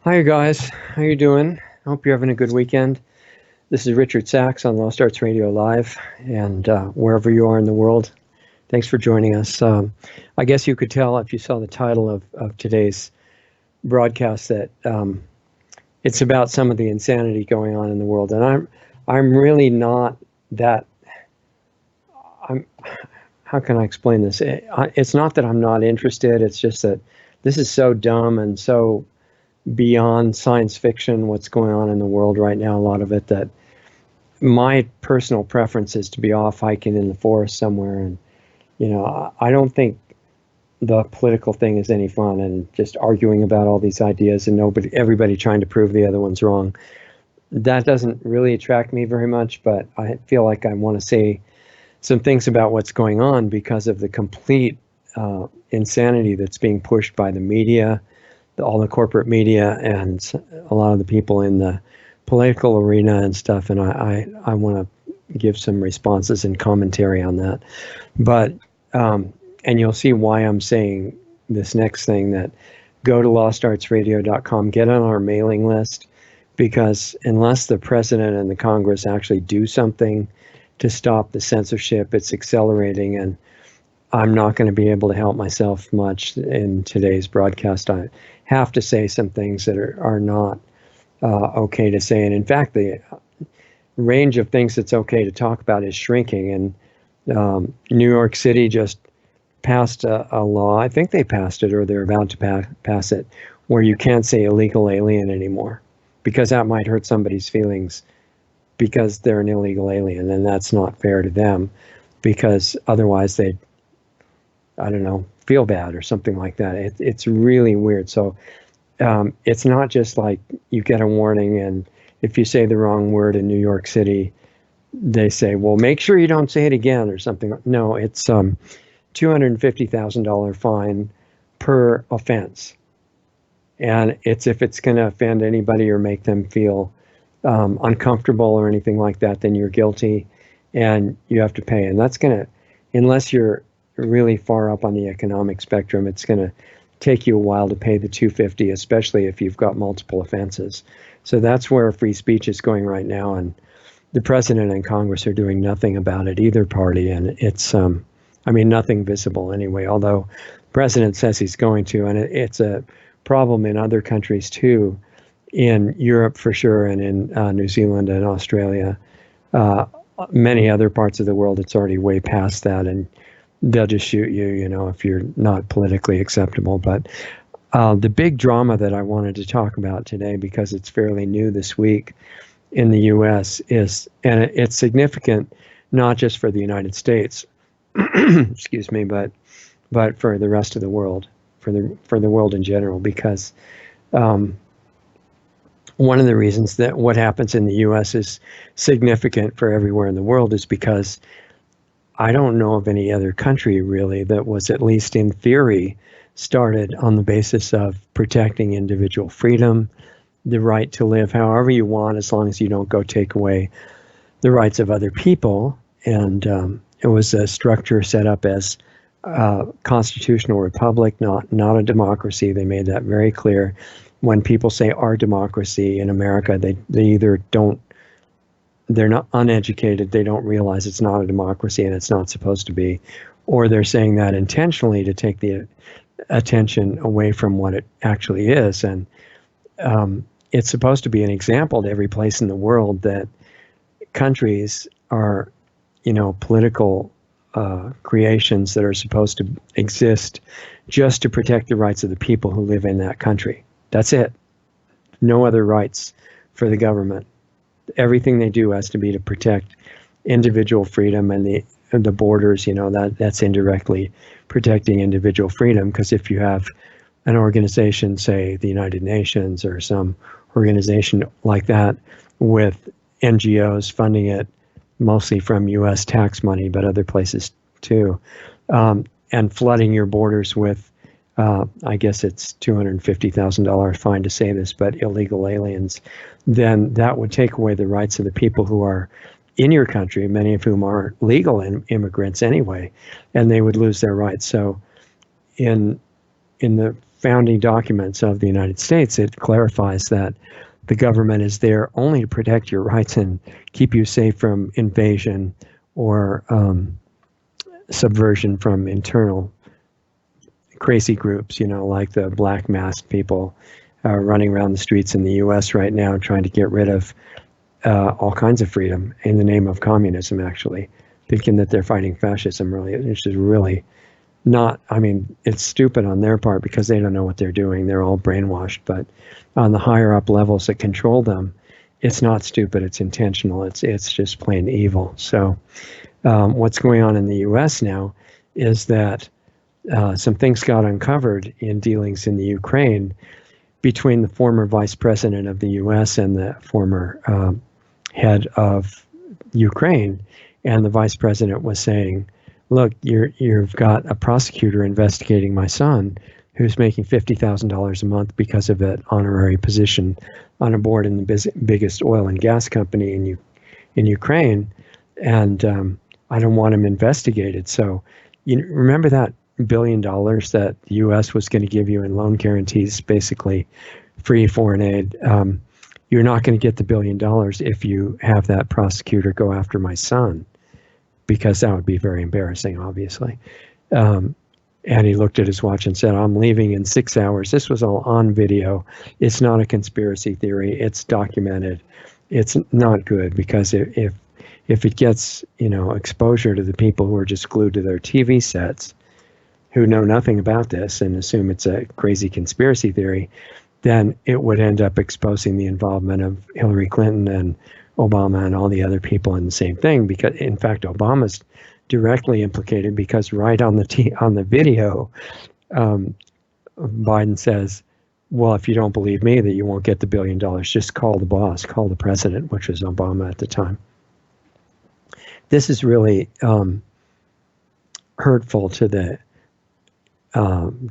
Hi, you guys. How you doing? Hope you're having a good weekend. This is Richard Sachs on Lost Arts Radio Live, and wherever you are in the world, thanks for joining us. I guess you could tell if you saw the title of today's broadcast that it's about some of the insanity going on in the world, and I'm really not that. I'm. How can I explain this? It's not that I'm not interested. It's just that this is so dumb and so beyond science fiction, what's going on in the world right now, a lot of it, that my personal preference is to be off hiking in the forest somewhere. And, I don't think the political thing is any fun, and just arguing about all these ideas and everybody trying to prove the other one's wrong. That doesn't really attract me very much, but I feel like I want to say some things about what's going on because of the complete insanity that's being pushed by the media, all the corporate media, and a lot of the people in the political arena and stuff. And I want to give some responses and commentary on that. But, and you'll see why I'm saying this next thing, that go to lostartsradio.com, get on our mailing list, because unless the president and the Congress actually do something to stop the censorship, it's accelerating. And I'm not going to be able to help myself much in today's broadcast. I have to say some things that are not okay to say. And in fact, the range of things that's okay to talk about is shrinking. And New York City just passed a law. I think they passed it, or they're about to pass it, where you can't say illegal alien anymore, because that might hurt somebody's feelings because they're an illegal alien, and that's not fair to them, because otherwise they'd, I don't know, feel bad or something like that. It's really weird. So it's not just like you get a warning, and if you say the wrong word in New York City, they say, well, make sure you don't say it again or something. No, it's $250,000 fine per offense. And it's if it's going to offend anybody or make them feel uncomfortable or anything like that, then you're guilty and you have to pay. And that's going to, unless you're really far up on the economic spectrum, it's going to take you a while to pay the $250, especially if you've got multiple offenses. So that's where free speech is going right now, and the president and Congress are doing nothing about it, either party. And it's nothing visible anyway, although the president says he's going to, and it's a problem in other countries too, in Europe for sure, and in New Zealand and Australia. Many other parts of the world, it's already way past that, and they'll just shoot you, if you're not politically acceptable. But the big drama that I wanted to talk about today, because it's fairly new this week in the U.S., is, and it's significant not just for the United States, excuse me, but for the rest of the world, for the world in general, because one of the reasons that what happens in the U.S. is significant for everywhere in the world is because I don't know of any other country really that was, at least in theory, started on the basis of protecting individual freedom, the right to live however you want, as long as you don't go take away the rights of other people. And it was a structure set up as a constitutional republic, not a democracy. They made that very clear. When people say our democracy in America, they either don't, they're not uneducated, they don't realize it's not a democracy and it's not supposed to be, or they're saying that intentionally to take the attention away from what it actually is. And it's supposed to be an example to every place in the world that countries are, political creations that are supposed to exist just to protect the rights of the people who live in that country. That's it. No other rights for the government. Everything they do has to be to protect individual freedom, and the borders, that's indirectly protecting individual freedom. Because if you have an organization, say the United Nations or some organization like that, with NGOs funding it mostly from U.S. tax money, but other places too, and flooding your borders with, I guess it's $250,000 fine to say this, but illegal aliens, then that would take away the rights of the people who are in your country, many of whom are legal immigrants anyway, and they would lose their rights. So in the founding documents of the United States, it clarifies that the government is there only to protect your rights and keep you safe from invasion or subversion from internal crazy groups, like the black masked people running around the streets in the U.S. right now trying to get rid of all kinds of freedom in the name of communism, actually, thinking that they're fighting fascism, really, which is really not, it's stupid on their part because they don't know what they're doing. They're all brainwashed, but on the higher up levels that control them, it's not stupid, it's intentional, it's just plain evil. So what's going on in the U.S. now is that some things got uncovered in dealings in the Ukraine between the former vice president of the U.S. and the former head of Ukraine. And the vice president was saying, look, you've got a prosecutor investigating my son who's making $50,000 a month because of an honorary position on a board in the biggest oil and gas company in Ukraine. And I don't want him investigated. So remember that $1 billion that the U.S. was going to give you in loan guarantees, basically free foreign aid. You're not going to get the $1 billion if you have that prosecutor go after my son, because that would be very embarrassing, obviously. And he looked at his watch and said, I'm leaving in 6 hours. This was all on video. It's not a conspiracy theory. It's documented. It's not good, because if it gets, exposure to the people who are just glued to their TV sets, who know nothing about this and assume it's a crazy conspiracy theory, then it would end up exposing the involvement of Hillary Clinton and Obama and all the other people in the same thing. Because, in fact, Obama's directly implicated, because right on the video, Biden says, well, if you don't believe me that you won't get the $1 billion, just call the boss, call the president, which was Obama at the time. This is really hurtful to the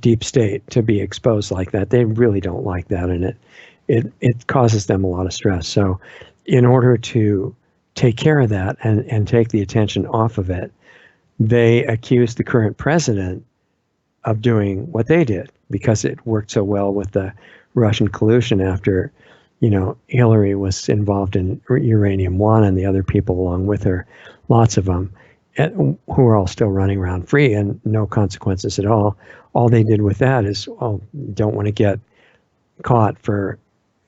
deep state to be exposed like that. They really don't like that, and it causes them a lot of stress. So in order to take care of that and take the attention off of it, they accused the current president of doing what they did, because it worked so well with the Russian collusion after, Hillary was involved in Uranium One and the other people along with her, lots of them, who are all still running around free and no consequences at all. All they did with that is, don't want to get caught for,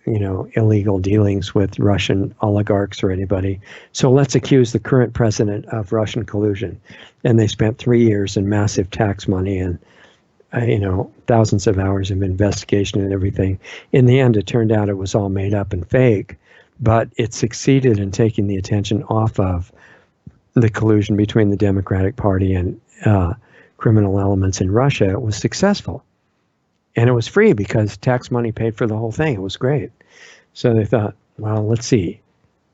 illegal dealings with Russian oligarchs or anybody. So let's accuse the current president of Russian collusion. And they spent 3 years in massive tax money and, thousands of hours of investigation and everything. In the end, it turned out it was all made up and fake, but it succeeded in taking the attention off of the collusion between the Democratic Party and criminal elements in Russia. It was successful. And it was free because tax money paid for the whole thing. It was great. So they thought, well, let's see.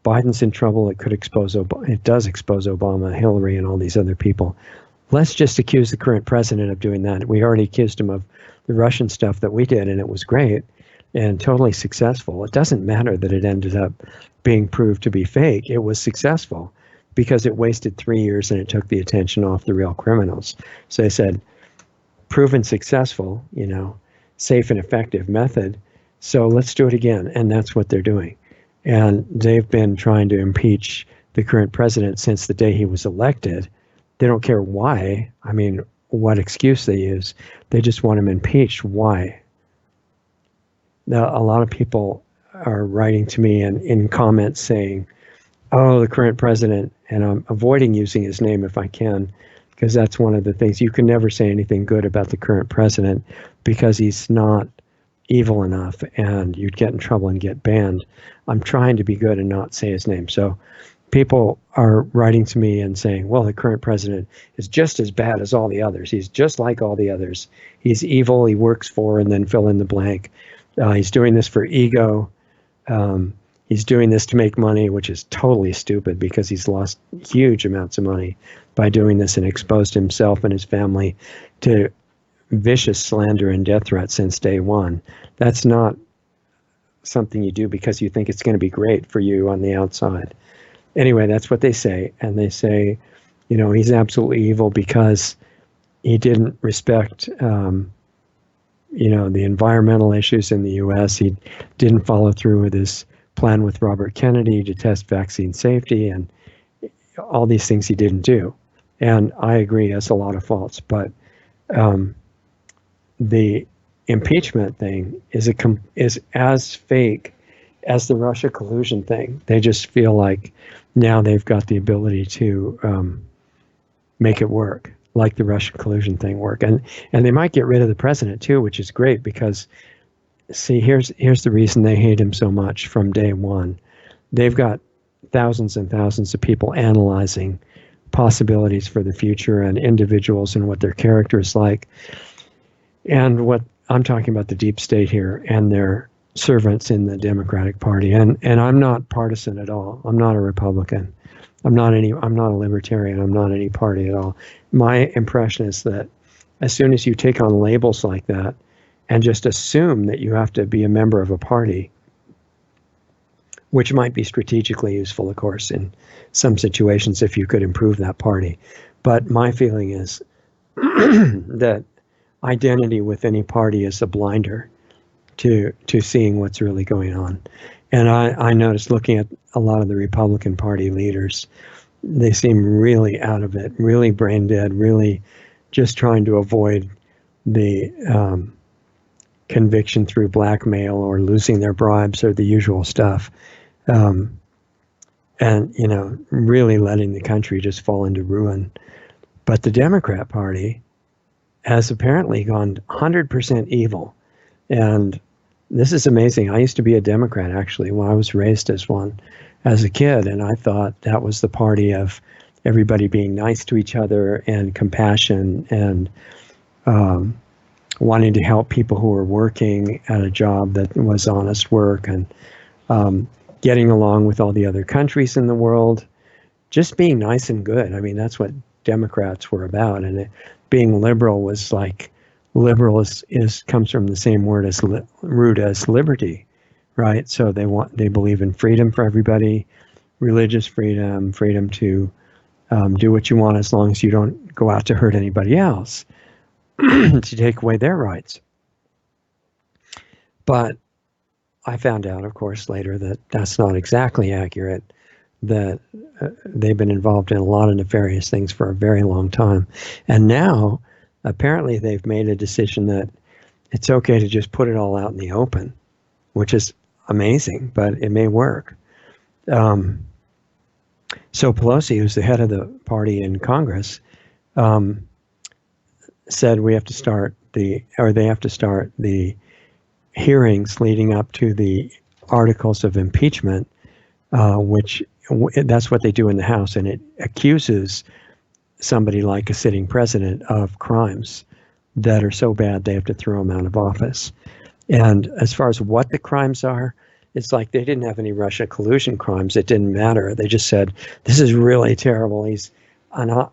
Biden's in trouble. It could expose Obama. It does expose Obama, Hillary, and all these other people. Let's just accuse the current president of doing that. We already accused him of the Russian stuff that we did, and it was great and totally successful. It doesn't matter that it ended up being proved to be fake. It was successful because it wasted 3 years and it took the attention off the real criminals. So they said, proven successful, safe and effective method. So let's do it again. And that's what they're doing. And they've been trying to impeach the current president since the day he was elected. They don't care why. What excuse they use. They just want him impeached. Why? Now, a lot of people are writing to me and in comments saying, oh, the current president, and I'm avoiding using his name if I can, because that's one of the things. You can never say anything good about the current president because he's not evil enough, and you'd get in trouble and get banned. I'm trying to be good and not say his name. So people are writing to me and saying, well, the current president is just as bad as all the others. He's just like all the others. He's evil. He works for, and then fill in the blank. He's doing this for ego. He's doing this to make money, which is totally stupid because he's lost huge amounts of money by doing this and exposed himself and his family to vicious slander and death threats since day one. That's not something you do because you think it's going to be great for you on the outside. Anyway, that's what they say. And they say, he's absolutely evil because he didn't respect the environmental issues in the U.S. He didn't follow through with his plan with Robert Kennedy to test vaccine safety, and all these things he didn't do. And I agree, he has a lot of faults, but the impeachment thing is as fake as the Russia collusion thing. They just feel like now they've got the ability to make it work, like the Russian collusion thing work. And they might get rid of the president too, which is great, because see, here's the reason they hate him so much from day one. They've got thousands and thousands of people analyzing possibilities for the future and individuals and what their character is like. And what I'm talking about, the deep state here and their servants in the Democratic Party. And I'm not partisan at all. I'm not a Republican. I'm not a libertarian. I'm not any party at all. My impression is that as soon as you take on labels like that and just assume that you have to be a member of a party, which might be strategically useful, of course, in some situations if you could improve that party. But my feeling is that identity with any party is a blinder to seeing what's really going on. And I noticed looking at a lot of the Republican Party leaders, they seem really out of it, really brain dead, really just trying to avoid the conviction through blackmail or losing their bribes or the usual stuff. And, really letting the country just fall into ruin. But the Democrat Party has apparently gone 100% evil. And this is amazing. I used to be a Democrat, actually, when I was raised as one as a kid. And I thought that was the party of everybody being nice to each other and compassion and wanting to help people who were working at a job that was honest work, and getting along with all the other countries in the world, just being nice and good. I mean, that's what Democrats were about. And being liberal was like, liberal is comes from the same root as liberty, right? So they believe in freedom for everybody, religious freedom, freedom to do what you want as long as you don't go out to hurt anybody else, to take away their rights. But I found out, of course, later that that's not exactly accurate, that they've been involved in a lot of nefarious things for a very long time. And now, apparently, they've made a decision that it's okay to just put it all out in the open, which is amazing, but it may work. So Pelosi, who's the head of the party in Congress, said they have to start the hearings leading up to the articles of impeachment, which that's what they do in the House, and it accuses somebody like a sitting president of crimes that are so bad they have to throw him out of office. And as far as what the crimes are, it's like they didn't have any Russia collusion crimes. It didn't matter. They just said, this is really terrible. He's an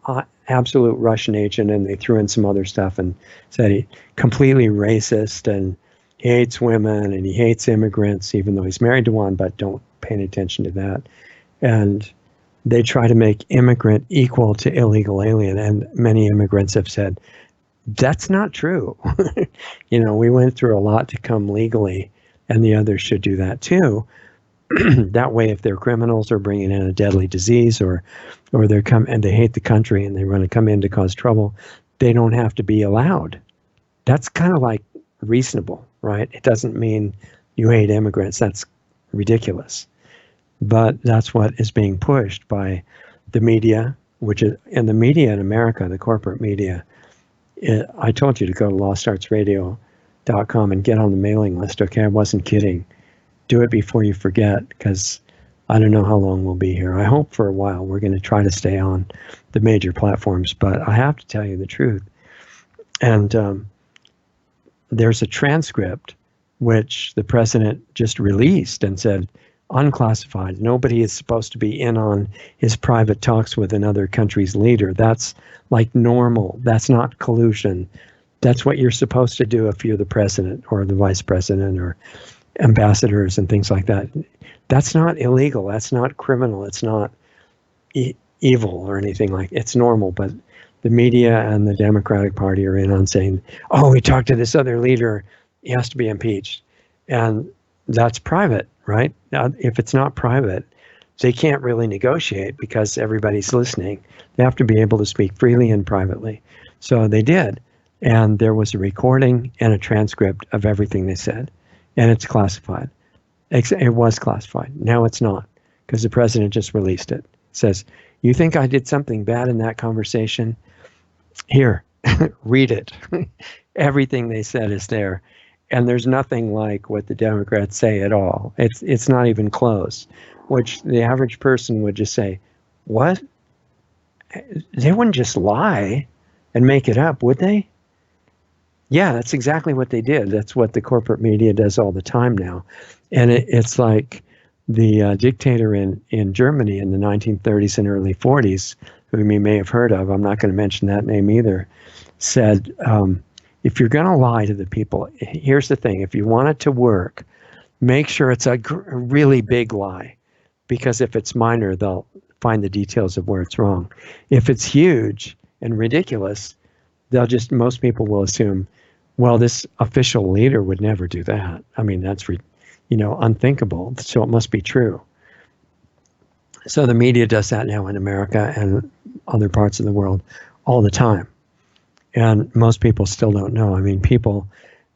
absolute Russian agent, and they threw in some other stuff and said he completely racist and he hates women and he hates immigrants, even though he's married to one, but don't pay any attention to that. And they try to make immigrant equal to illegal alien. And many immigrants have said, that's not true. We went through a lot to come legally, and the others should do that too. That way, if they're criminals or bringing in a deadly disease or they're and they hate the country and they want to come in to cause trouble, they don't have to be allowed. That's kind of like reasonable, right? It doesn't mean you hate immigrants. That's ridiculous. But that's what is being pushed by the media, and the media in America, the corporate media. I told you to go to lostartsradio.com and get on the mailing list. Okay, I wasn't kidding. Do it before you forget, because I don't know how long we'll be here. I hope for a while. We're going to try to stay on the major platforms, but I have to tell you the truth. And there's a transcript which the president just released and said, unclassified. Nobody is supposed to be in on his private talks with another country's leader. That's like normal. That's not collusion. That's what you're supposed to do if you're the president or the vice president or ambassadors and things like that. That's not illegal. That's not criminal. It's not evil or anything like. It's normal. But the media and the Democratic Party are in on saying, oh, we talked to this other leader, he has to be impeached. And that's private, right? Now, if it's not private, they can't really negotiate because everybody's listening. They have to be able to speak freely and privately. So they did. And there was a recording and a transcript of everything they said. And it's classified. It was classified. Now it's not, because the president just released it. It says, you think I did something bad in that conversation? Here, read it. Everything they said is there. And there's nothing like what the Democrats say at all. It's not even close, which the average person would just say, what? They wouldn't just lie and make it up, would they? Yeah, that's exactly what they did. That's what the corporate media does all the time now. And it's like the dictator in Germany in the 1930s and early 40s, whom you may have heard of, I'm not going to mention that name either, said, if you're going to lie to the people, here's the thing. If you want it to work, make sure it's a really big lie, because if it's minor, they'll find the details of where it's wrong. If it's huge and ridiculous, most people will assume, well, this official leader would never do that. I mean, that's, unthinkable. So it must be true. So the media does that now in America and other parts of the world all the time. And most people still don't know. I mean, people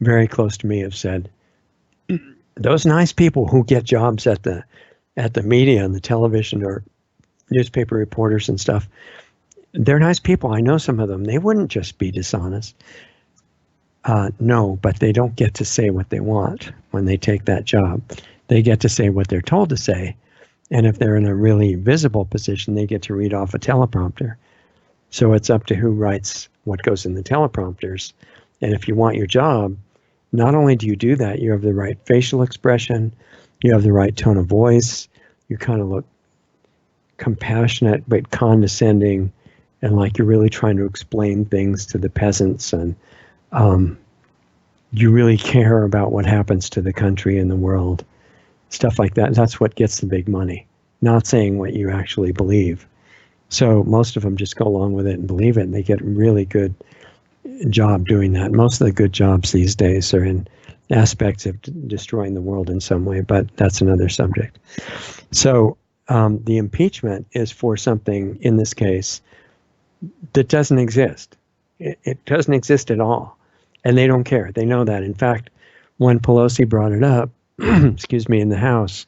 very close to me have said, those nice people who get jobs at the media and the television or newspaper reporters and stuff, they're nice people. I know some of them. They wouldn't just be dishonest. No, but they don't get to say what they want when they take that job. They get to say what they're told to say. And if they're in a really visible position, they get to read off a teleprompter. So it's up to who writes what goes in the teleprompters. And if you want your job, not only do you do that, you have the right facial expression, you have the right tone of voice, you kind of look compassionate but condescending, and like you're really trying to explain things to the peasants, and you really care about what happens to the country and the world, stuff like that. That's what gets the big money, not saying what you actually believe. So most of them just go along with it and believe it, and they get a really good job doing that. Most of the good jobs these days are in aspects of destroying the world in some way, but that's another subject. So the impeachment is for something, in this case, that doesn't exist. It doesn't exist at all. And they don't care. They know that. In fact, when Pelosi brought it up, excuse me, in the House,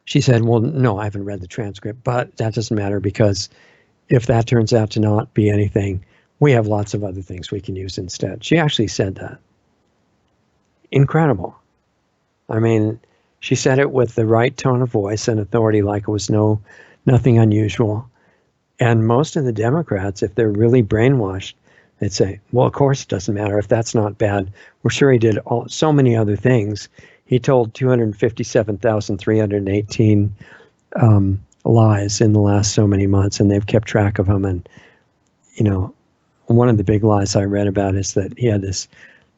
she said, well, no, I haven't read the transcript, but that doesn't matter, because if that turns out to not be anything, we have lots of other things we can use instead. She actually said that. Incredible. I mean, she said it with the right tone of voice and authority, like it was nothing unusual. And most of the Democrats, if they're really brainwashed, they'd say, well, of course it doesn't matter. If that's not bad, we're sure he did so many other things. He told 257,318 lies in the last so many months, and they've kept track of them. And, one of the big lies I read about is that he had this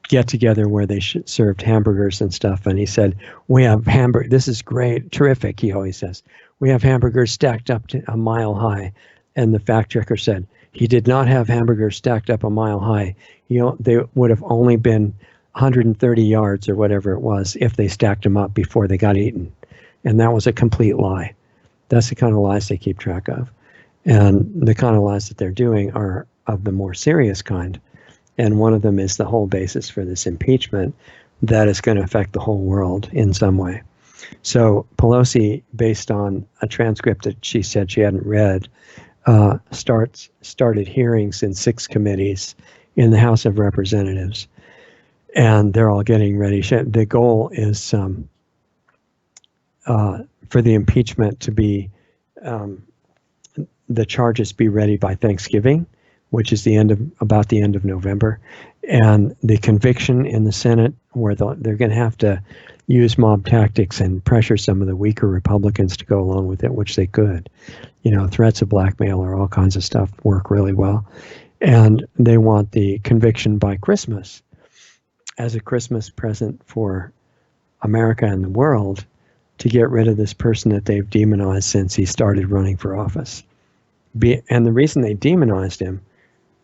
get-together where they served hamburgers and stuff, and he said, we have hamburgers, this is great, terrific, he always says. We have hamburgers stacked up to a mile high. And the fact checker said, he did not have hamburgers stacked up a mile high. They would have only been 130 yards or whatever it was if they stacked them up before they got eaten. And that was a complete lie. That's the kind of lies they keep track of. And the kind of lies that they're doing are of the more serious kind. And one of them is the whole basis for this impeachment that is going to affect the whole world in some way. So Pelosi, based on a transcript that she said she hadn't read, started hearings in 6 committees in the House of Representatives, and they're all getting ready. The goal is for the impeachment to be the charges be ready by Thanksgiving, which is about the end of November, and the conviction in the Senate, where they're going to have to use mob tactics and pressure some of the weaker Republicans to go along with it, which they could. Threats of blackmail or all kinds of stuff work really well. And they want the conviction by Christmas as a Christmas present for America and the world, to get rid of this person that they've demonized since he started running for office. and the reason they demonized him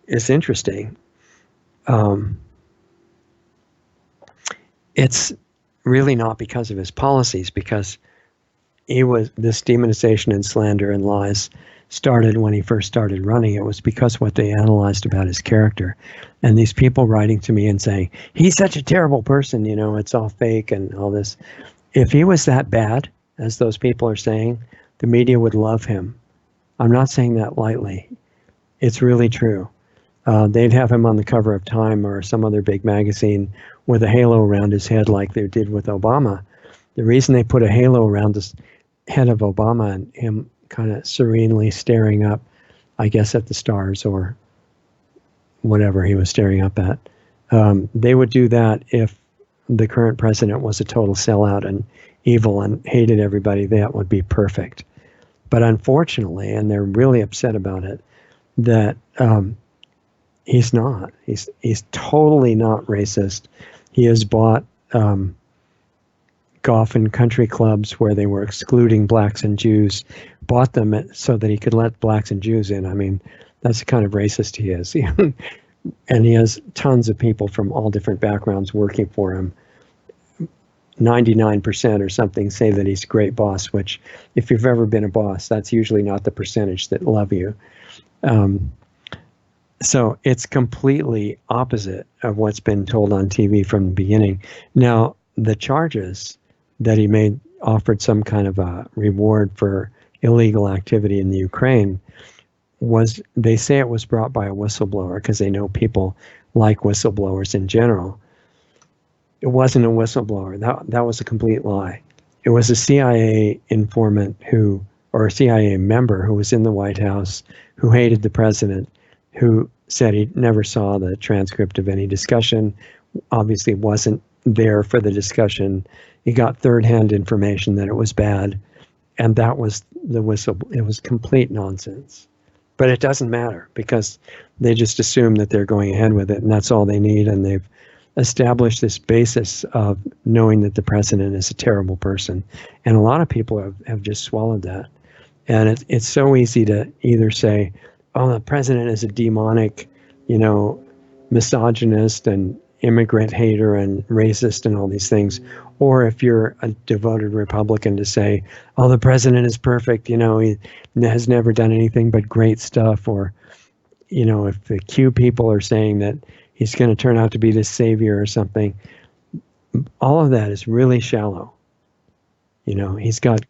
is interesting. It's really not because of his policies, because this demonization and slander and lies started when he first started running. It was because what they analyzed about his character. And these people writing to me and saying, he's such a terrible person, it's all fake and all this. If he was that bad, as those people are saying, the media would love him. I'm not saying that lightly. It's really true. They'd have him on the cover of Time or some other big magazine with a halo around his head like they did with Obama. The reason they put a halo around the head of Obama and him kind of serenely staring up, I guess, at the stars or whatever he was staring up at, they would do that if the current president was a total sellout and evil and hated everybody. That would be perfect. But unfortunately, and they're really upset about it, that he's not. He's totally not racist. He has bought golf and country clubs where they were excluding blacks and Jews, bought them so that he could let blacks and Jews in. I mean, that's the kind of racist he is. And he has tons of people from all different backgrounds working for him. 99% or something say that he's a great boss, which if you've ever been a boss, that's usually not the percentage that love you. So it's completely opposite of what's been told on TV from the beginning. Now, the charges that he made offered some kind of a reward for illegal activity in the Ukraine they say it was brought by a whistleblower because they know people like whistleblowers in general. It wasn't a whistleblower. That was a complete lie. It was a CIA informant or a CIA member who was in the White House, who hated the president, who said he never saw the transcript of any discussion, obviously wasn't there for the discussion. He got third-hand information that it was bad, and that was the it was complete nonsense. But it doesn't matter because they just assume that they're going ahead with it, and that's all they need, and they've established this basis of knowing that the president is a terrible person. And a lot of people have just swallowed that. And it's so easy to either say, oh, the president is a demonic, misogynist and immigrant hater and racist and all these things. Or if you're a devoted Republican, to say, oh, the president is perfect, he has never done anything but great stuff. Or, if the Q people are saying that he's going to turn out to be the savior or something, all of that is really shallow. He's got...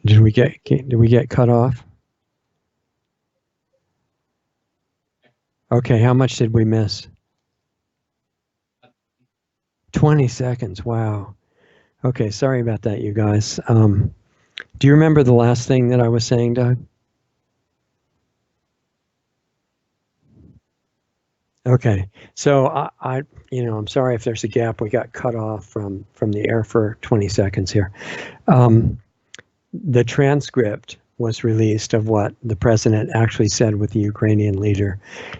Did we get cut off? Okay, how much did we miss? 20 seconds. Wow. Okay, sorry about that, you guys. Do you remember the last thing that I was saying, Doug? Okay, so I'm sorry if there's a gap. We got cut off from the air for 20 seconds here. The transcript was released of what the president actually said with the Ukrainian leader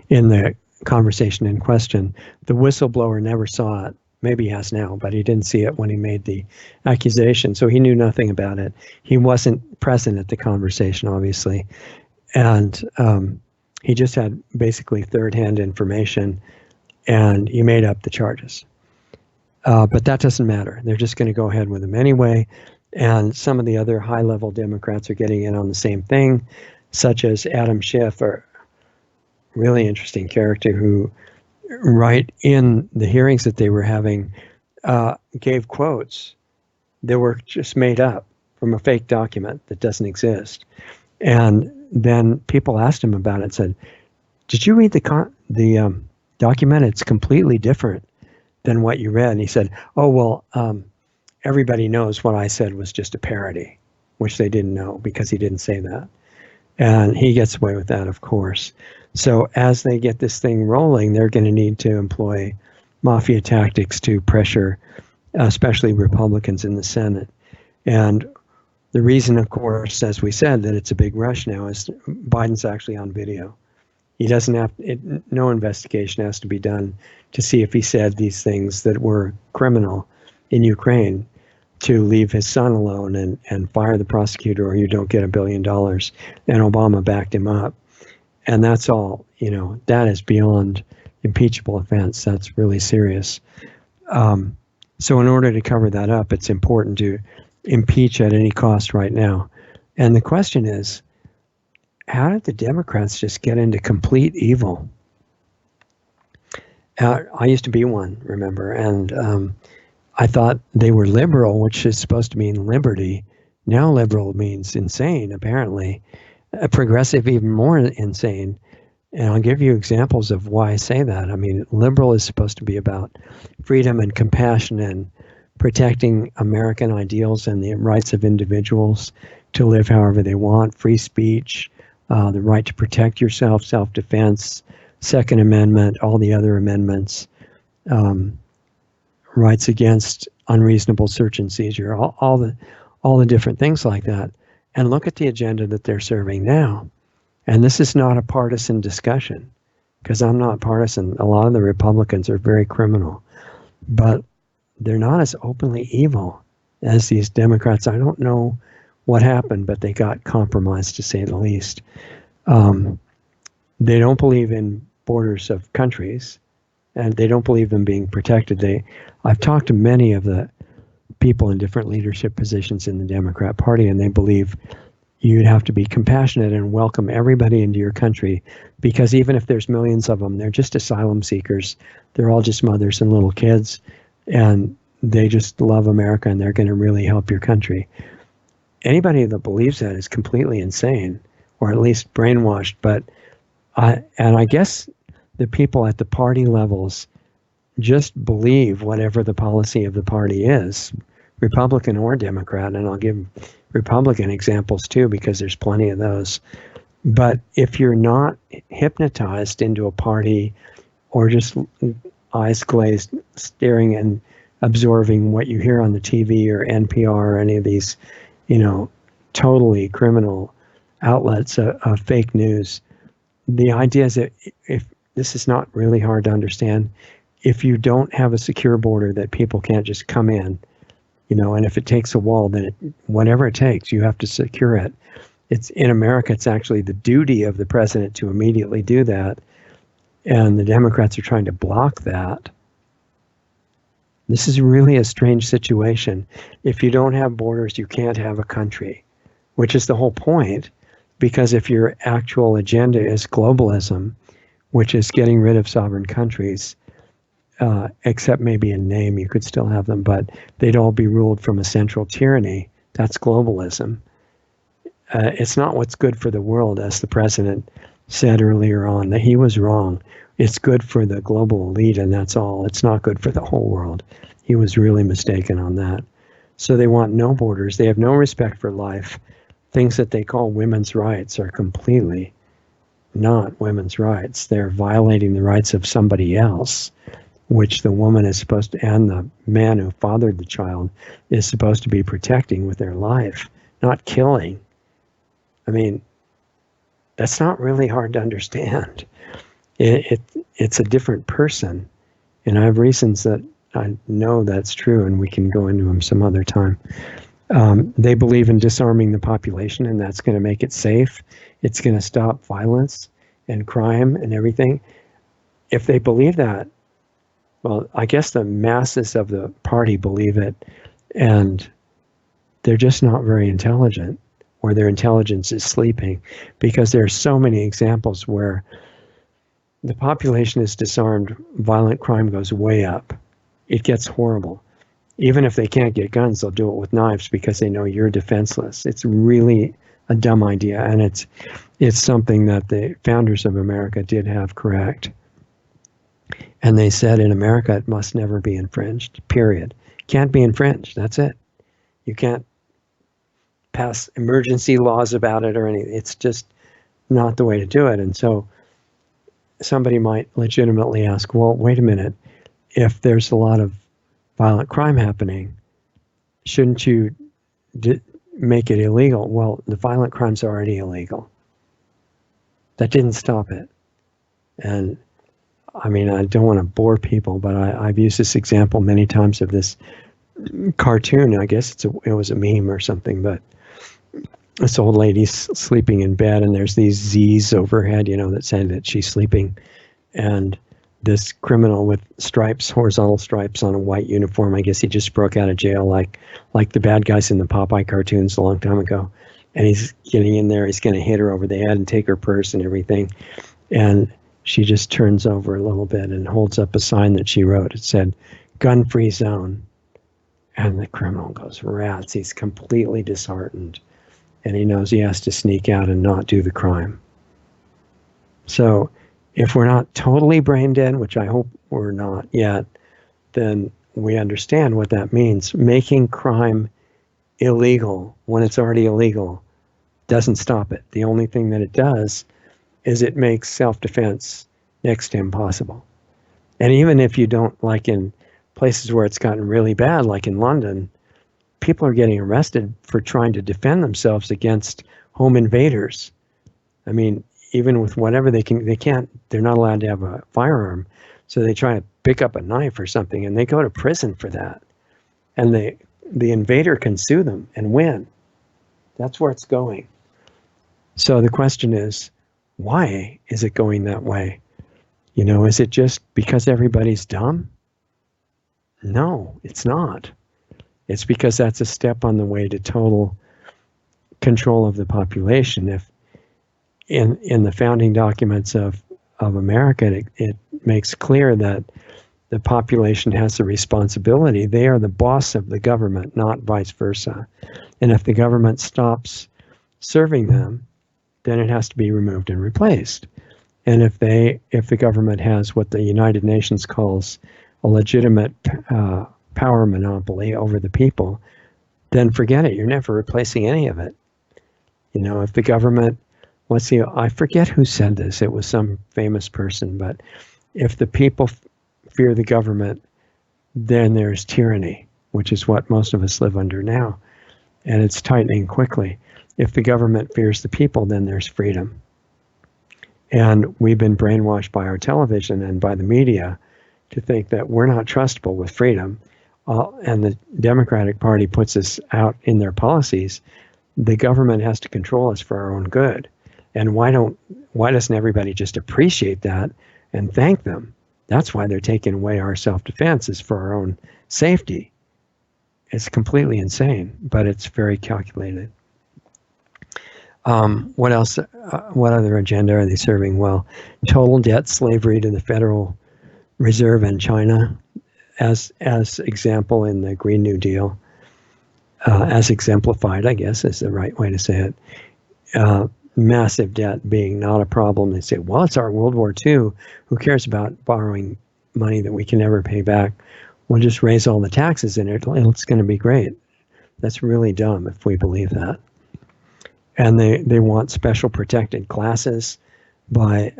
in the conversation in question. The whistleblower never saw it. Maybe he has now, but he didn't see it when he made the accusation, so he knew nothing about it. He wasn't present at the conversation, obviously, and he just had basically third-hand information, and he made up the charges. But that doesn't matter. They're just going to go ahead with him anyway. And some of the other high-level Democrats are getting in on the same thing, such as Adam Schiff, a really interesting character who, right in the hearings that they were having, gave quotes that were just made up from a fake document that doesn't exist. And then people asked him about it and said, did you read the document? It's completely different than what you read. And he said, oh, well, everybody knows what I said was just a parody, which they didn't know because he didn't say that. And he gets away with that, of course. So as they get this thing rolling, they're going to need to employ mafia tactics to pressure, especially Republicans in the Senate. And The reason, of course, as we said, that it's a big rush now is Biden's actually on video. He doesn't have no investigation has to be done to see if he said these things that were criminal in Ukraine, to leave his son alone and fire the prosecutor, or you don't get $1 billion. And Obama backed him up. And that's all, that is beyond impeachable offense. That's really serious. So in order to cover that up, it's important to impeach at any cost right now. And the question is, how did the Democrats just get into complete evil? I used to be one, remember, and I thought they were liberal, which is supposed to mean liberty. Now liberal means insane, apparently. Progressive, even more insane. And I'll give you examples of why I say that. I mean, liberal is supposed to be about freedom and compassion and protecting American ideals and the rights of individuals to live however they want, free speech, the right to protect yourself, self-defense, Second Amendment, all the other amendments, rights against unreasonable search and seizure, all the different things like that. And look at the agenda that they're serving now. And this is not a partisan discussion, because I'm not partisan. A lot of the Republicans are very criminal, but they're not as openly evil as these Democrats. I don't know what happened, but they got compromised, to say the least. They don't believe in borders of countries, and they don't believe them being protected. I've talked to many of the people in different leadership positions in the Democrat Party, and they believe you'd have to be compassionate and welcome everybody into your country, because even if there's millions of them, they're just asylum seekers. They're all just mothers and little kids, and they just love America, and they're going to really help your country. Anybody that believes that is completely insane, or at least brainwashed. But I guess the people at the party levels just believe whatever the policy of the party is, Republican or Democrat, and I'll give Republican examples too, because there's plenty of those. But if you're not hypnotized into a party, or just eyes glazed, staring and absorbing what you hear on the TV or NPR or any of these, totally criminal outlets of fake news, the idea is that if this is not really hard to understand, if you don't have a secure border that people can't just come in, and if it takes a wall, then whatever it takes, you have to secure it. It's in America, it's actually the duty of the president to immediately do that. And the Democrats are trying to block that. This is really a strange situation. If you don't have borders, you can't have a country, which is the whole point. Because if your actual agenda is globalism, which is getting rid of sovereign countries, except maybe in name, you could still have them, but they'd all be ruled from a central tyranny. That's globalism. It's not what's good for the world, as the president said earlier on, that he was wrong. It's good for the global elite, and that's all. It's not good for the whole world. He was really mistaken on that. So they want no borders. They have no respect for life. Things that they call women's rights are completely not women's rights. They're violating the rights of somebody else, which the woman is supposed to, and the man who fathered the child is supposed to be protecting with their life, not killing. I mean, that's not really hard to understand. It's a different person, and I have reasons that I know that's true, and we can go into them some other time. They believe in disarming the population, and that's going to make it safe. It's going to stop violence and crime and everything. If they believe that, well, I guess the masses of the party believe it, and they're just not very intelligent, or their intelligence is sleeping, because there are so many examples where the population is disarmed, violent crime goes way up. It gets horrible. Even if they can't get guns, they'll do it with knives because they know you're defenseless. It's really a dumb idea, and it's something that the founders of America did have correct. And they said in America it must never be infringed, period. Can't be infringed, that's it. You can't pass emergency laws about it or anything. It's just not the way to do it. And so somebody might legitimately ask, well, wait a minute, if there's a lot of violent crime happening, shouldn't you make it illegal. Well, the violent crimes are already illegal. That didn't stop it. And I mean, I don't want to bore people, but I've used this example many times of this cartoon. I guess it was a meme or something, but this old lady's sleeping in bed, and there's these Z's overhead, that say that she's sleeping. And this criminal with stripes, horizontal stripes on a white uniform, I guess he just broke out of jail like the bad guys in the Popeye cartoons a long time ago. And he's getting in there, he's going to hit her over the head and take her purse and everything. And she just turns over a little bit and holds up a sign that she wrote. It said, "Gun-free zone." And the criminal goes, rats. He's completely disheartened. And he knows he has to sneak out and not do the crime. So if we're not totally brain dead, which I hope we're not yet, then we understand what that means. Making crime illegal when it's already illegal doesn't stop it. The only thing that it does is it makes self-defense next to impossible. And even if you don't, like in places where it's gotten really bad, like in London, people are getting arrested for trying to defend themselves against home invaders. I mean, even with whatever they're not allowed to have a firearm. So they try to pick up a knife or something, and they go to prison for that. And the invader can sue them and win. That's where it's going. So the question is, why is it going that way? Is it just because everybody's dumb? No, it's not. It's because that's a step on the way to total control of the population. If in the founding documents of America, it makes clear that the population has a responsibility. They are the boss of the government, not vice versa. And if the government stops serving them, then it has to be removed and replaced. And if the government has what the United Nations calls a legitimate power monopoly over the people, then forget it. You're never replacing any of it. If the government, I forget who said this. It was some famous person, but if the people fear the government, then there's tyranny, which is what most of us live under now. And it's tightening quickly. If the government fears the people, then there's freedom. And we've been brainwashed by our television and by the media to think that we're not trustable with freedom. And the Democratic Party puts us out in their policies. The government has to control us for our own good. And why doesn't everybody just appreciate that and thank them? That's why they're taking away our self-defense, is for our own safety. It's completely insane, but it's very calculated. What else? What other agenda are they serving? Well, total debt slavery to the Federal Reserve and China, as example in the Green New Deal, as exemplified, I guess is the right way to say it. Massive debt being not a problem. They say, well, it's our World War II. Who cares about borrowing money that we can never pay back? We'll just raise all the taxes and it's going to be great. That's really dumb if we believe that. And they want special protected classes by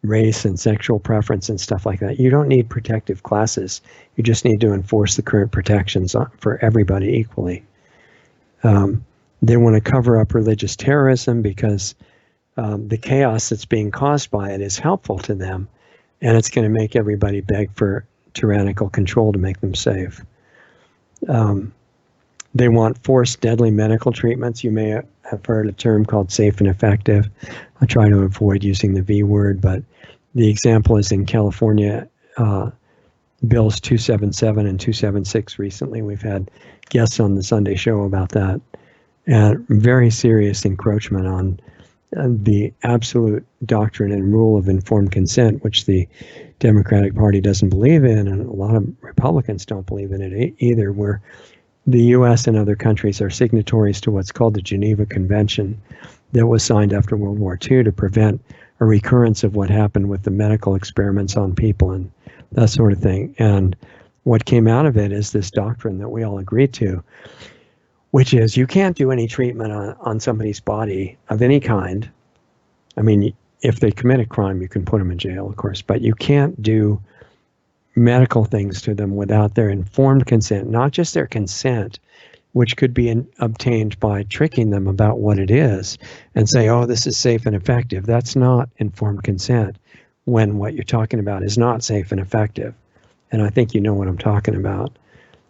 race and sexual preference and stuff like that. You don't need protective classes. You just need to enforce the current protections for everybody equally. They want to cover up religious terrorism because the chaos that's being caused by it is helpful to them, and it's going to make everybody beg for tyrannical control to make them safe. They want forced deadly medical treatments. You may have heard a term called safe and effective. I try to avoid using the V word, but the example is in California, Bills 277 and 276 recently. We've had guests on the Sunday show about that. And very serious encroachment on the absolute doctrine and rule of informed consent, which the Democratic Party doesn't believe in, and a lot of Republicans don't believe in it either, where the U.S. and other countries are signatories to what's called the Geneva Convention that was signed after World War II to prevent a recurrence of what happened with the medical experiments on people and that sort of thing. And what came out of it is this doctrine that we all agreed to, which is you can't do any treatment on somebody's body of any kind. I mean, if they commit a crime, you can put them in jail, of course, but you can't do medical things to them without their informed consent, not just their consent, which could be obtained by tricking them about what it is and say, oh, this is safe and effective. That's not informed consent when what you're talking about is not safe and effective. And I think you know what I'm talking about.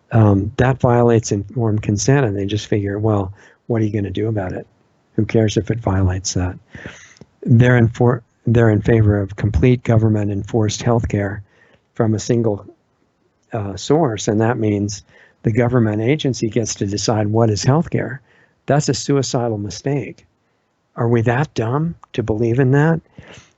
That violates informed consent, and they just figure, well, what are you going to do about it? Who cares if it violates that? They're in favor of complete government-enforced healthcare from a single source, and that means the government agency gets to decide what is healthcare. That's a suicidal mistake. Are we that dumb to believe in that?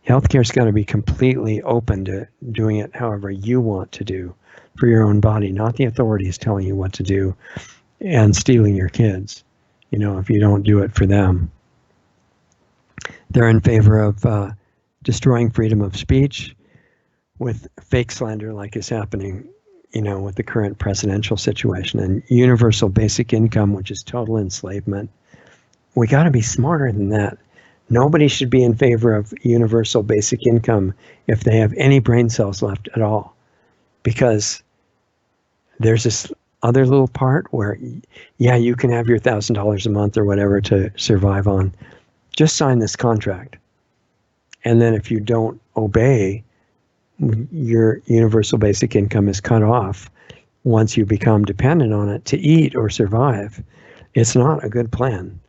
Healthcare's got to be completely open to doing it however you want to do for your own body, not the authorities telling you what to do and stealing your kids, if you don't do it for them. They're in favor of destroying freedom of speech with fake slander like is happening, with the current presidential situation, and universal basic income, which is total enslavement. We got to be smarter than that. Nobody should be in favor of universal basic income if they have any brain cells left at all, because there's this other little part where, yeah, you can have your $1,000 a month or whatever to survive on. Just sign this contract. And then if you don't obey, your universal basic income is cut off once you become dependent on it to eat or survive. It's not a good plan.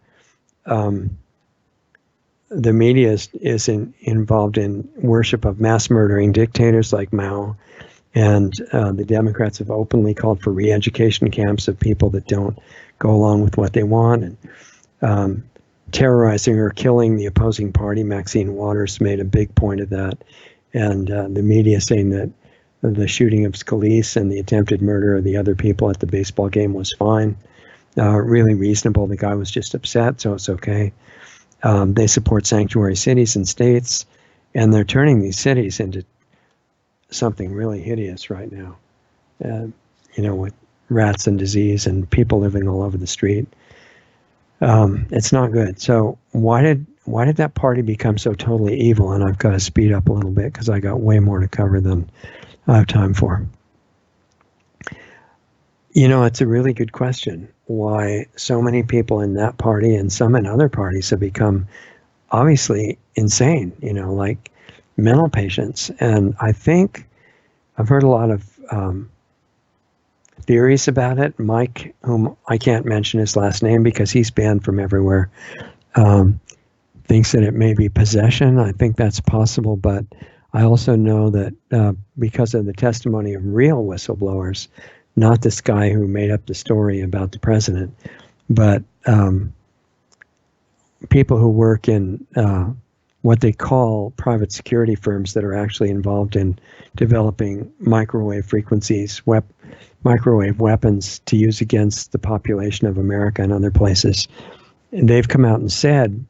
The media is involved in worship of mass murdering dictators like Mao, and the Democrats have openly called for re-education camps of people that don't go along with what they want, and terrorizing or killing the opposing party. Maxine Waters made a big point of that. And the media saying that the shooting of Scalise and the attempted murder of the other people at the baseball game was fine, really reasonable. The guy was just upset, so it's okay. They support sanctuary cities and states, and they're turning these cities into something really hideous right now, with rats and disease and people living all over the street. It's not good. So why did that party become so totally evil? And I've got to speed up a little bit because I got way more to cover than I have time for. It's a really good question why so many people in that party and some in other parties have become obviously insane, like mental patients. And I think I've heard a lot of theories about it. Mike, whom I can't mention his last name because he's banned from everywhere, thinks that it may be possession. I think that's possible, but I also know that because of the testimony of real whistleblowers, not this guy who made up the story about the president, but people who work in what they call private security firms that are actually involved in developing microwave frequencies, microwave weapons to use against the population of America and other places. And they've come out and said,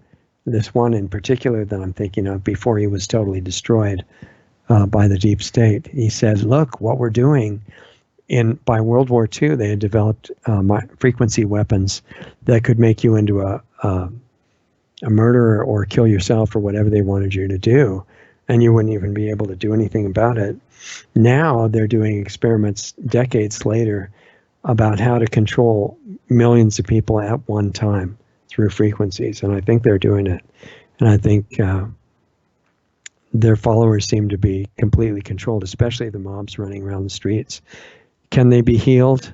this one in particular that I'm thinking of, before he was totally destroyed by the deep state, he said, look, what we're doing by World War II, they had developed frequency weapons that could make you into a murderer or kill yourself or whatever they wanted you to do, and you wouldn't even be able to do anything about it. Now they're doing experiments decades later about how to control millions of people at one time through frequencies, and I think they're doing it. And I think their followers seem to be completely controlled, especially the mobs running around the streets. Can they be healed?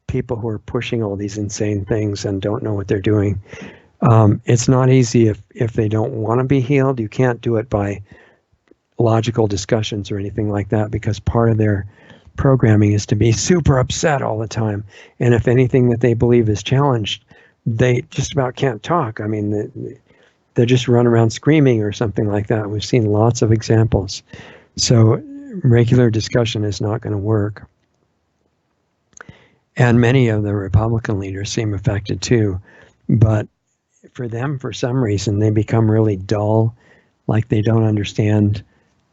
People who are pushing all these insane things and don't know what they're doing. It's not easy if they don't want to be healed. You can't do it by logical discussions or anything like that, because part of their programming is to be super upset all the time. And if anything that they believe is challenged, they just about can't talk. I mean, they just run around screaming or something like that. We've seen lots of examples. So regular discussion is not going to work. And many of the Republican leaders seem affected too. But for them, for some reason, they become really dull, like they don't understand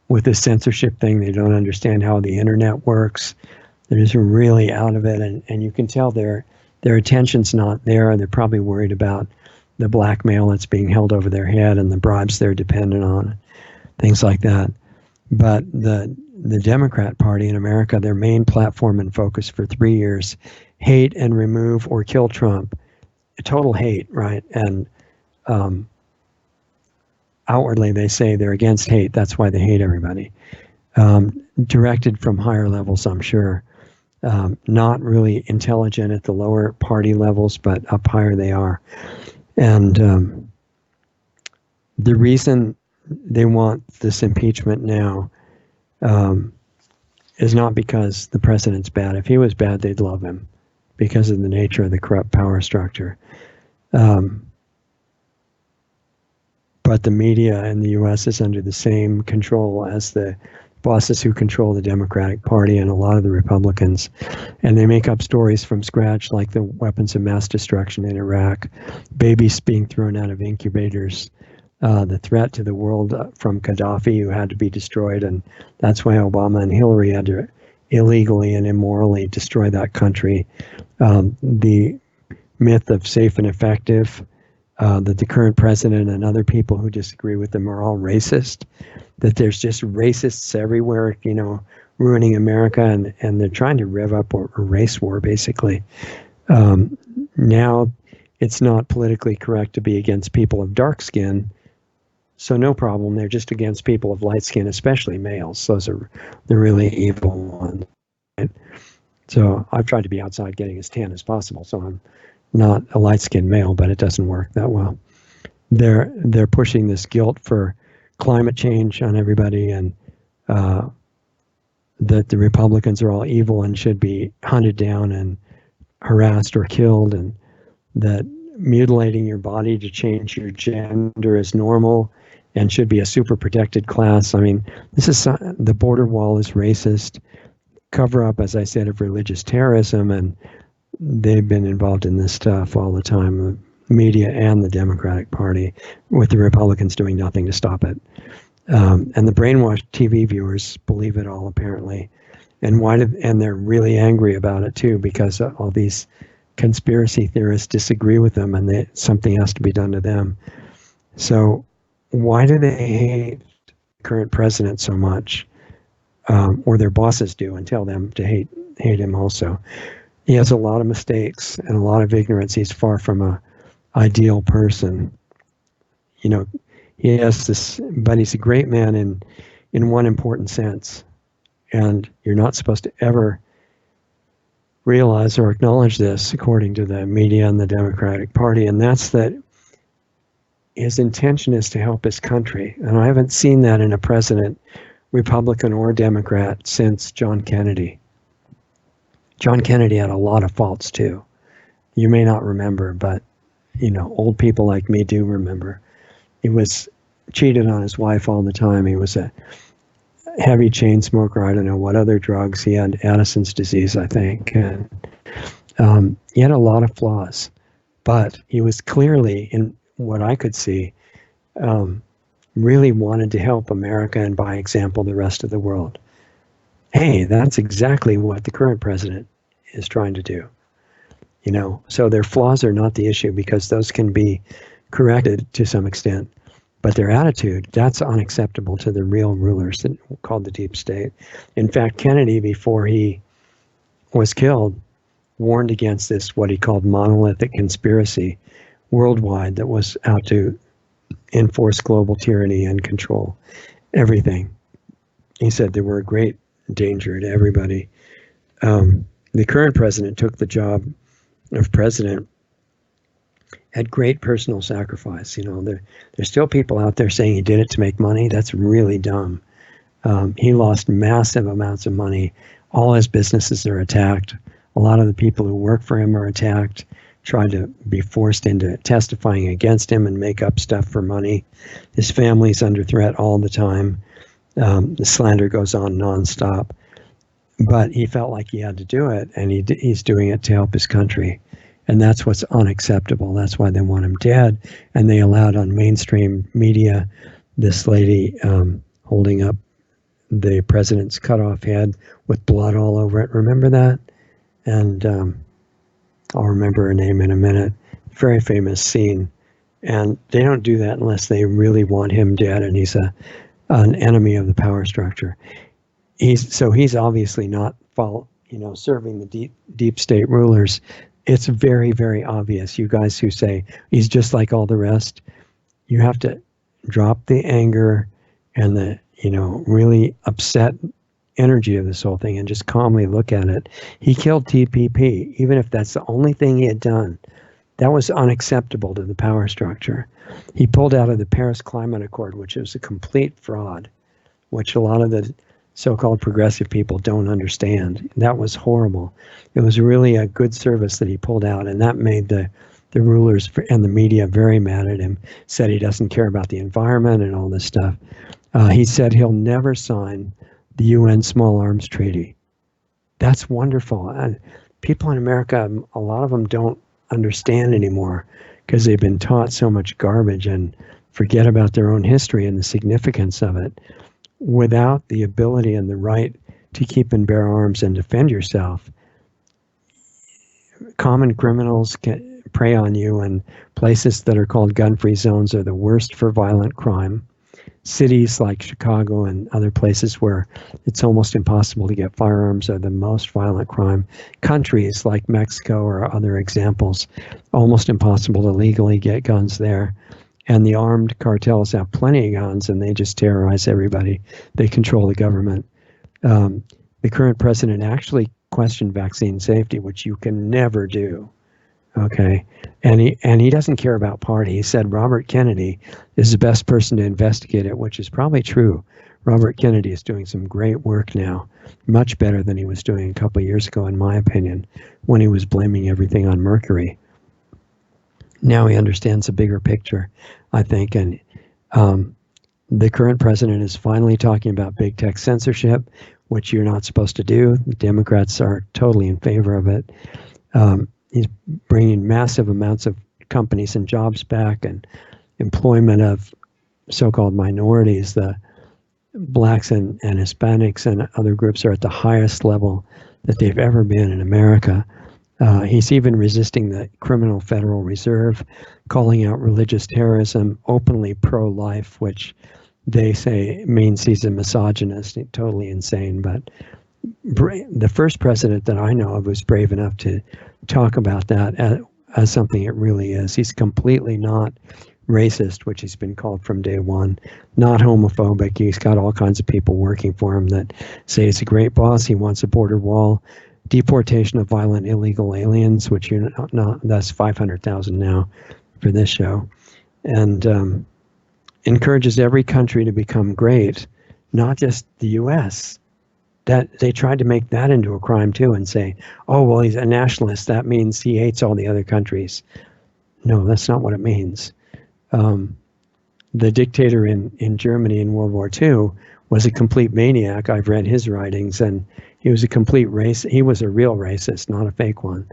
with the censorship thing. They don't understand how the internet works. They're just really out of it. And you can tell their attention's not there. They're probably worried about the blackmail that's being held over their head and the bribes they're dependent on, things like that. But the the Democrat Party in America, their main platform and focus for 3 years, hate and remove or kill Trump. Total hate, right? And outwardly they say they're against hate. That's why they hate everybody. Directed from higher levels, I'm sure. Not really intelligent at the lower party levels, but up higher they are. And the reason they want this impeachment now is not because the president's bad. If he was bad, they'd love him because of the nature of the corrupt power structure. But the media in the U.S. is under the same control as the bosses who control the Democratic Party and a lot of the Republicans. And they make up stories from scratch, like the weapons of mass destruction in Iraq, babies being thrown out of incubators, the threat to the world from Gaddafi, who had to be destroyed. And that's why Obama and Hillary had to illegally and immorally destroy that country. The myth of safe and effective, that the current president and other people who disagree with them are all racist, that there's just racists everywhere, you know, ruining America, and they're trying to rev up a race war, basically. Now it's not politically correct to be against people of dark skin, so no problem. They're just against people of light skin, especially males. Those are the really evil ones. Right? So I've tried to be outside getting as tan as possible, so I'm not a light-skinned male, but it doesn't work that well. They're pushing this guilt for climate change on everybody, and that the Republicans are all evil and should be hunted down and harassed or killed, and that mutilating your body to change your gender is normal and should be a super protected class. I mean, this is the border wall is racist, cover up, as I said, of religious terrorism, and they've been involved in this stuff all the time, the media and the Democratic Party, with the Republicans doing nothing to stop it. And the brainwashed TV viewers believe it all, apparently. And and they're really angry about it too, because all these conspiracy theorists disagree with them, and something has to be done to them. So why do they hate the current president so much? Or their bosses do, and tell them to hate him also. He has a lot of mistakes and a lot of ignorance. He's far from a ideal person. You know, he has this, but he's a great man in one important sense. And you're not supposed to ever realize or acknowledge this, according to the media and the Democratic Party, and that's that his intention is to help his country. And I haven't seen that in a president, Republican or Democrat, since John Kennedy. John Kennedy had a lot of faults too. You may not remember, but you know, old people like me do remember. He was cheated on his wife all the time. He was a heavy chain smoker. I don't know what other drugs. He had Addison's disease, I think. And he had a lot of flaws, but he was clearly, in what I could see, really wanted to help America and, by example, the rest of the world. Hey, that's exactly what the current president is trying to do. You know, so their flaws are not the issue, because those can be corrected to some extent. But their attitude, that's unacceptable to the real rulers called the deep state. In fact, Kennedy, before he was killed, warned against this, what he called monolithic conspiracy worldwide that was out to enforce global tyranny and control everything. He said there were a great danger to everybody. The current president took the job of president at great personal sacrifice. You know, there's still people out there saying he did it to make money. That's really dumb. He lost massive amounts of money. All his businesses are attacked. A lot of the people who work for him are attacked, tried to be forced into testifying against him and make up stuff for money. His family's under threat all the time. The slander goes on nonstop. But he felt like he had to do it, and he's doing it to help his country. And that's what's unacceptable. That's why they want him dead. And they allowed on mainstream media this lady holding up the president's cut off head with blood all over it. Remember that? And I'll remember her name in a minute. Very famous scene. And they don't do that unless they really want him dead, and he's an enemy of the power structure. he's obviously not serving the deep state rulers. It's very, very obvious. You guys who say he's just like all the rest, you have to drop the anger and the really upset energy of this whole thing and just calmly look at it. He killed TPP, even if that's the only thing he had done. That was unacceptable to the power structure. He pulled out of the Paris Climate Accord, which was a complete fraud, which a lot of the so-called progressive people don't understand. That was horrible. It was really a good service that he pulled out, and that made the rulers and the media very mad at him, said he doesn't care about the environment and all this stuff. He said he'll never sign the UN Small Arms Treaty. That's wonderful. And people in America, a lot of them don't understand anymore because they've been taught so much garbage and forget about their own history and the significance of it. Without the ability and the right to keep and bear arms and defend yourself, common criminals can prey on you, and places that are called gun-free zones are the worst for violent crime. Cities like Chicago and other places where it's almost impossible to get firearms are the most violent crime. Countries like Mexico or other examples, almost impossible to legally get guns there. And the armed cartels have plenty of guns, and they just terrorize everybody. They control the government. The current president actually questioned vaccine safety, which you can never do. Okay, and he doesn't care about party. He said Robert Kennedy is the best person to investigate it, which is probably true. Robert Kennedy is doing some great work now, much better than he was doing a couple of years ago, in my opinion, when he was blaming everything on Mercury. Now he understands a bigger picture, I think, and the current president is finally talking about big tech censorship, which you're not supposed to do. The Democrats are totally in favor of it. He's bringing massive amounts of companies and jobs back, and employment of so-called minorities. The blacks and Hispanics and other groups are at the highest level that they've ever been in America. He's even resisting the criminal Federal Reserve, calling out religious terrorism, openly pro-life, which they say means he's a misogynist. Totally insane. But the first president that I know of was brave enough to talk about that as something it really is. He's completely not racist, which he's been called from day one, not homophobic. He's got all kinds of people working for him that say he's a great boss. He wants a border wall, deportation of violent illegal aliens, which you're not that's 500,000 now for this show, and encourages every country to become great, not just the U.S. That they tried to make that into a crime too and say, oh, well, he's a nationalist. That means he hates all the other countries. No, that's not what it means. The dictator in Germany in World War II was a complete maniac. I've read his writings, and he was a complete race. He was a real racist, not a fake one,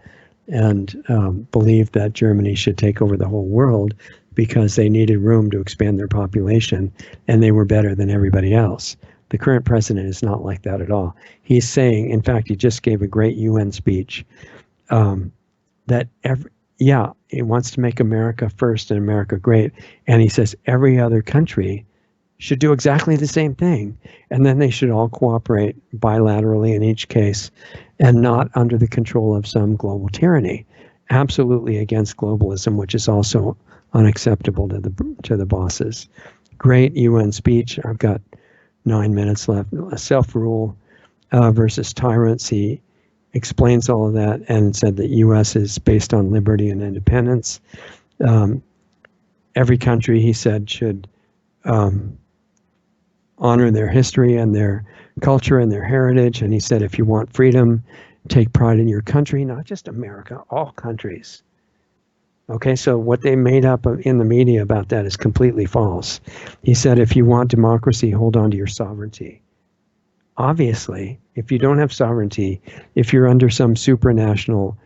and believed that Germany should take over the whole world because they needed room to expand their population, and they were better than everybody else. The current president is not like that at all. He's saying, in fact, he just gave a great UN speech that he wants to make America first and America great. And he says every other country should do exactly the same thing. And then they should all cooperate bilaterally in each case and not under the control of some global tyranny. Absolutely against globalism, which is also unacceptable to the bosses. Great UN speech. I've got 9 minutes left. Self-rule versus tyrants. He explains all of that and said that U.S. is based on liberty and independence. Every country, he said, should honor their history and their culture and their heritage. And he said, if you want freedom, take pride in your country, not just America, all countries. Okay, so what they made up in the media about that is completely false. He said, if you want democracy, hold on to your sovereignty. Obviously, if you don't have sovereignty, if you're under some supranational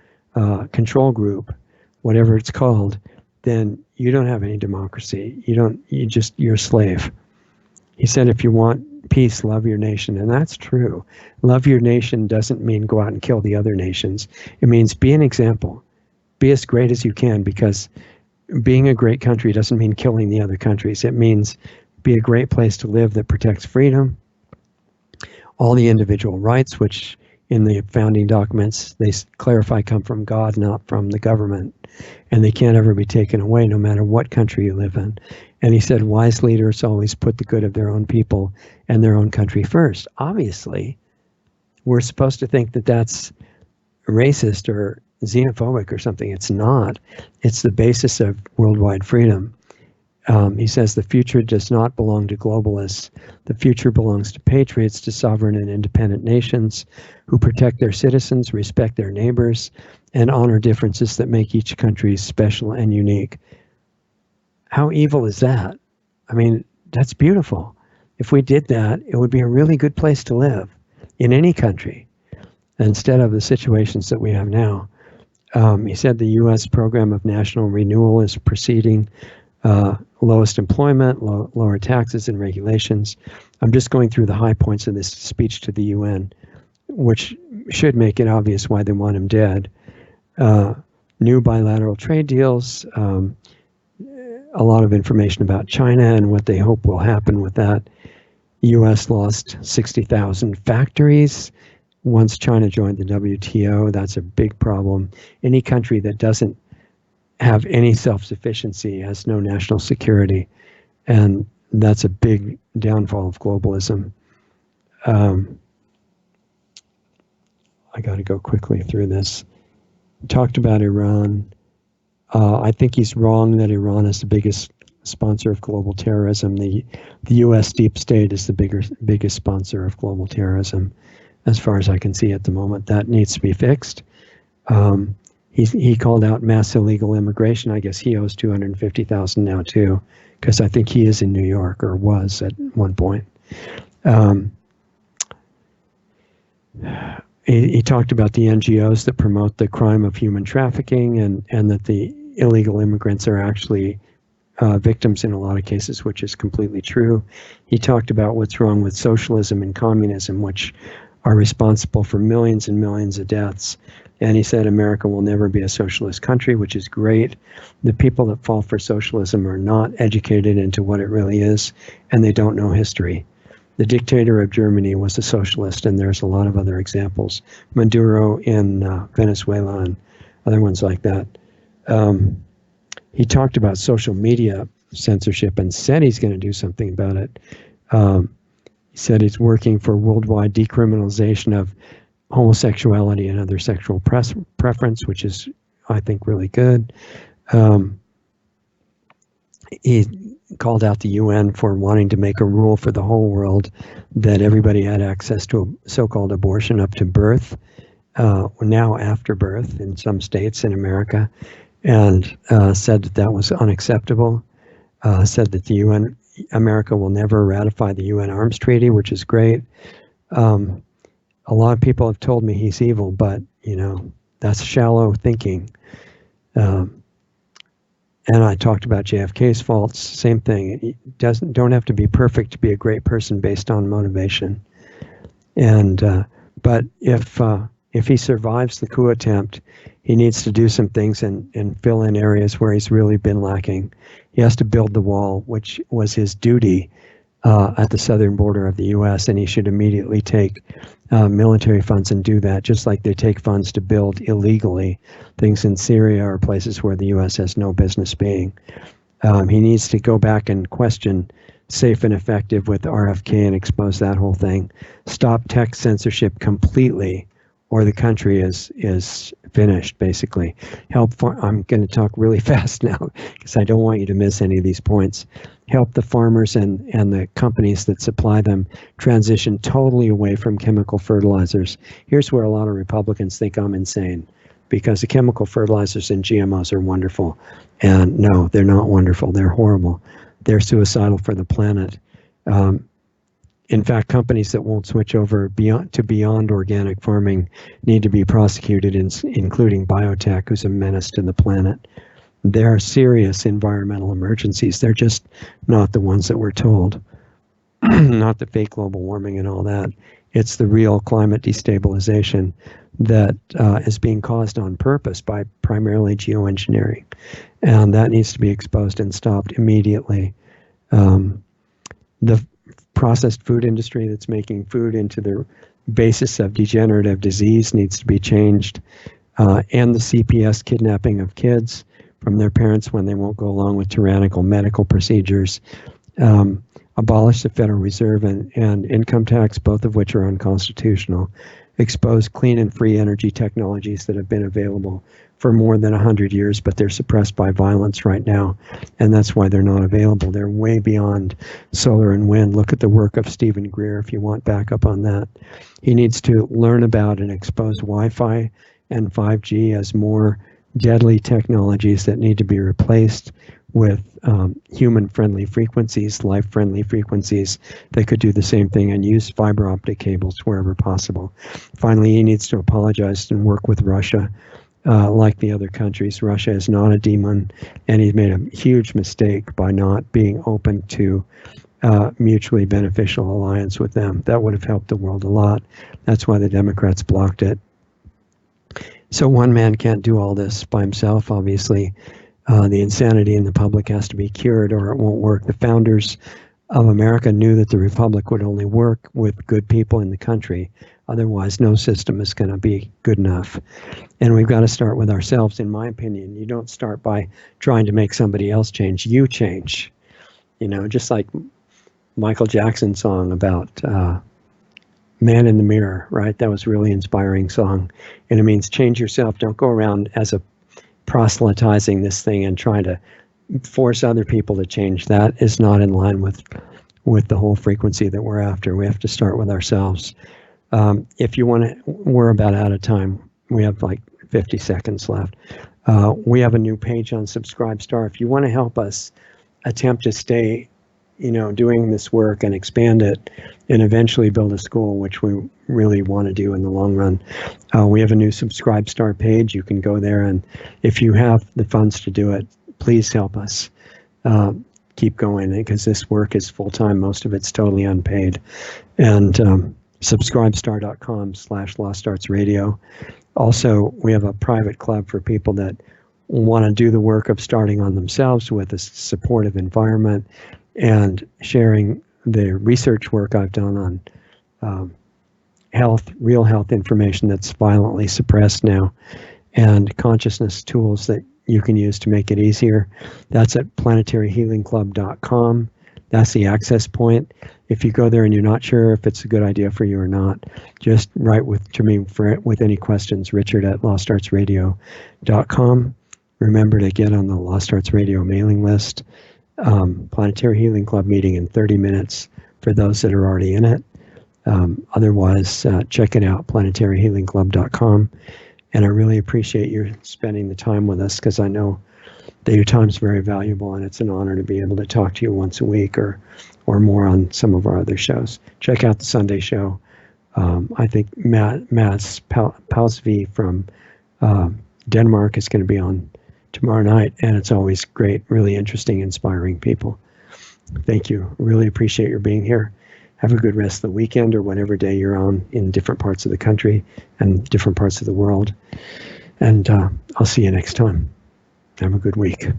control group, whatever it's called, then you don't have any democracy. You're a slave. He said, if you want peace, love your nation. And that's true. Love your nation doesn't mean go out and kill the other nations. It means be an example. Be as great as you can, because being a great country doesn't mean killing the other countries. It means be a great place to live that protects freedom. all the individual rights, which in the founding documents they clarify come from God, not from the government, and they can't ever be taken away no matter what country you live in. And he said wise leaders always put the good of their own people and their own country first. Obviously, we're supposed to think that that's racist or xenophobic or something. It's not. It's the basis of worldwide freedom. He says the future does not belong to globalists. The future belongs to patriots, to sovereign and independent nations who protect their citizens, respect their neighbors, and honor differences that make each country special and unique. How evil is that? I mean, that's beautiful. If we did that, it would be a really good place to live in any country instead of the situations that we have now. He said the U.S. program of national renewal is proceeding. Lowest employment, lower taxes and regulations. I'm just going through the high points of this speech to the UN, which should make it obvious why they want him dead. New bilateral trade deals, a lot of information about China and what they hope will happen with that. U.S. lost 60,000 factories once China joined the WTO. That's a big problem. Any country that doesn't have any self-sufficiency has no national security, and that's a big downfall of globalism. I got to go quickly through this. Talked about Iran. I think he's wrong that Iran is the biggest sponsor of global terrorism. The U.S. deep state is the biggest sponsor of global terrorism, as far as I can see at the moment. That needs to be fixed. He called out mass illegal immigration. I guess he owes 250,000 now too, because I think he is in New York, or was at one point. He talked about the NGOs that promote the crime of human trafficking, and that the illegal immigrants are actually victims in a lot of cases, which is completely true. He talked about what's wrong with socialism and communism, which are responsible for millions and millions of deaths. And he said America will never be a socialist country, which is great. The people that fall for socialism are not educated into what it really is, and they don't know history. The dictator of Germany was a socialist, and there's a lot of other examples. Maduro in Venezuela and other ones like that. He talked about social media censorship and said he's going to do something about it. He said he's working for worldwide decriminalization of homosexuality and other sexual preference, which is, I think, really good. He called out the UN for wanting to make a rule for the whole world that everybody had access to a so-called abortion up to birth, now after birth in some states in America, and said that that was unacceptable. Said that America will never ratify the UN Arms Treaty, which is great. A lot of people have told me he's evil, but, that's shallow thinking. And I talked about JFK's faults. Same thing. You don't have to be perfect to be a great person based on motivation. And but if he survives the coup attempt, he needs to do some things and fill in areas where he's really been lacking. He has to build the wall, which was his duty at the southern border of the U.S., and he should immediately take military funds and do that, just like they take funds to build illegally things in Syria or places where the U.S. has no business being. He needs to go back and question Safe and Effective with RFK and expose that whole thing. Stop tech censorship completely, or the country is finished, basically. I'm going to talk really fast now because I don't want you to miss any of these points. Help the farmers and the companies that supply them transition totally away from chemical fertilizers. Here's where a lot of Republicans think I'm insane, because the chemical fertilizers and GMOs are wonderful. And no, they're not wonderful. They're horrible. They're suicidal for the planet. In fact, companies that won't switch over beyond organic farming need to be prosecuted, including biotech, who's a menace to the planet. There are serious environmental emergencies. They're just not the ones that we're told. Not the fake global warming and all that. It's the real climate destabilization that is being caused on purpose by primarily geoengineering. And that needs to be exposed and stopped immediately. The processed food industry that's making food into the basis of degenerative disease needs to be changed. And the CPS kidnapping of kids from their parents when they won't go along with tyrannical medical procedures. Abolish the Federal Reserve and income tax, both of which are unconstitutional. Expose clean and free energy technologies that have been available for more than 100 years, but they're suppressed by violence right now, and that's why they're not available. They're way beyond solar and wind. Look at the work of Stephen Greer if you want backup on that. He needs to learn about and expose Wi-Fi and 5G as more deadly technologies that need to be replaced with human-friendly frequencies, life-friendly frequencies that could do the same thing, and use fiber optic cables wherever possible. Finally, he needs to apologize and work with Russia like the other countries. Russia is not a demon, and he's made a huge mistake by not being open to mutually beneficial alliance with them. That would have helped the world a lot. That's why the Democrats blocked it. So one man can't do all this by himself, obviously. The insanity in the public has to be cured or it won't work. The founders of America knew that the republic would only work with good people in the country. Otherwise, no system is going to be good enough. And we've got to start with ourselves, in my opinion. You don't start by trying to make somebody else change. You change. You know, just like Michael Jackson's song about Man in the Mirror, right? That was a really inspiring song. And it means change yourself. Don't go around as a proselytizing this thing and trying to force other people to change. That is not in line with the whole frequency that we're after. We have to start with ourselves. If you want to, we're about out of time. We have like 50 seconds left. We have a new page on Subscribestar. If you want to help us attempt to stay, doing this work and expand it and eventually build a school, which we really want to do in the long run, we have a new Subscribestar page. You can go there, and if you have the funds to do it, please help us keep going, because this work is full-time. Most of it's totally unpaid. And subscribestar.com/LostArtsRadio. Also, we have a private club for people that want to do the work of starting on themselves with a supportive environment and sharing the research work I've done on real health information that's violently suppressed now, and consciousness tools that you can use to make it easier. That's at planetaryhealingclub.com. That's the access point. If you go there and you're not sure if it's a good idea for you or not, just write to me with any questions, richard@lostartsradio.com. Remember to get on the Lost Arts Radio mailing list. Planetary Healing Club meeting in 30 minutes for those that are already in it. Otherwise, check it out, planetaryhealingclub.com. And I really appreciate you spending the time with us, because I know that your time is very valuable, and it's an honor to be able to talk to you once a week or more on some of our other shows. Check out the Sunday show. I think Mads Pausvi from Denmark is going to be on tomorrow night, and it's always great, really interesting, inspiring people. Thank you. Really appreciate your being here. Have a good rest of the weekend or whatever day you're on in different parts of the country and different parts of the world. And I'll see you next time. Have a good week.